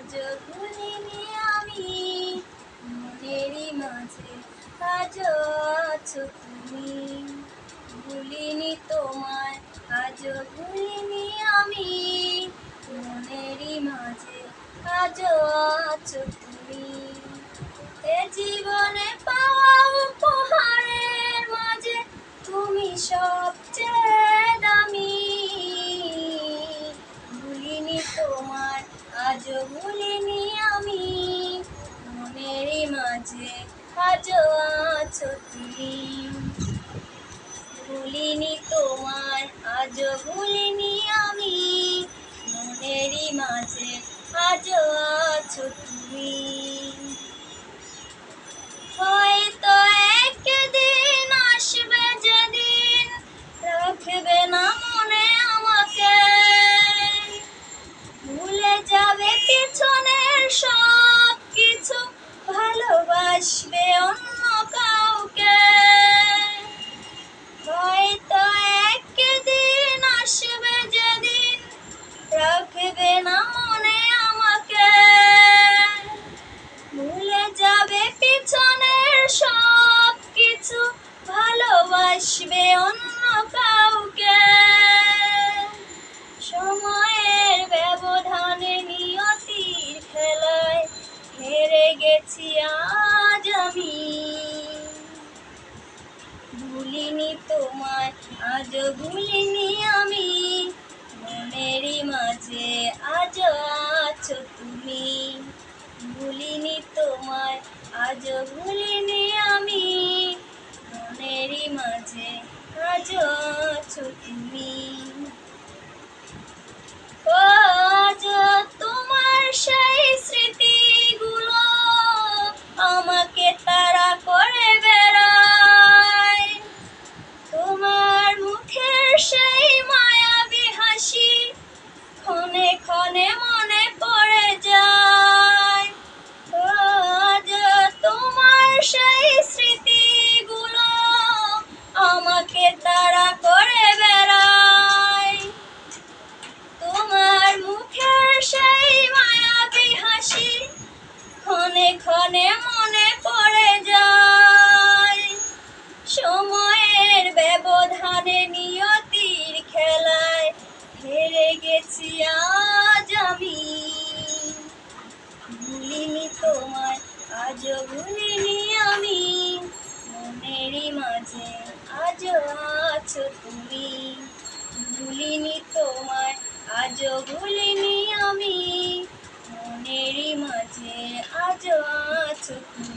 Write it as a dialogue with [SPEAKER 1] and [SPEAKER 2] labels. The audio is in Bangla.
[SPEAKER 1] আজও ভুলিনি আমি, মনেরই মাঝে আজও আছো তুমি। ভুলিনি তোমায়, আজও ভুলিনি আমি, মনেরই মাঝে আজও আছো তুমি। এ জীবনে পাওয়া উপহারের মাঝে তুমি সবচেয়ে দামি। ভুলিনি তোমায়, আজও ভুলিনি আমি, মনেরই মাঝে আজও আছো তুমি। ভুলিনি তোমায়, আজও ভুলিনি আমি, মনেরই মাঝে আজও আছো তুমি। হয়তো একদিন আসবে যেদিন রাখবে না মনে আমাকে, ভুলে যাবে পিছনের সব কিছু, ভালোবাসবে অন্য কাউকে। হয়তো একদিন আসবে যেদিন রাখবে না মনে আমাকে, ভুলে যাবে পিছনের সব কিছু, ভালোবাসবে অন্য কাউকে। সময়ের ব্যবধানে নিয়তির খেলায় হেরে গেছি আজ আমি। ভুলিনি তোমায়, আজও ভুলিনি আমি, মনেরই মাঝে আজও আছো তুমি। ভুলিনি তোমায়, আজও ভুলিনি আমি, মনেরই মাঝে আজও আছো তুমি। ও আজও তোমার সেই স্মৃতিগুলো আমাকে তাড়া করে বেড়ায়। তোমার মুখের সেই মায়াবী হাসি ক্ষণে ক্ষণে মনে পড়ে যায়। আজও তোমার সেই স্মৃতিগুলো আমাকে তাড়া করে বেড়ায়। তোমার মুখের সেই মায়াবী হাসি ক্ষণে ক্ষণে মনে পড়ে যায়। সময়ের ব্যবধানে নিয়তির খেলায় হেরে গেছি আজ আমি। ভুলিনি তোমায়, আজও ভুলিনি আমি, মনেরই মাঝে আজও আছো তুমি। ভুলিনি তোমায়, আজও ভুলিনি আমি, মনেরই মাঝে আজও আছো তুমি।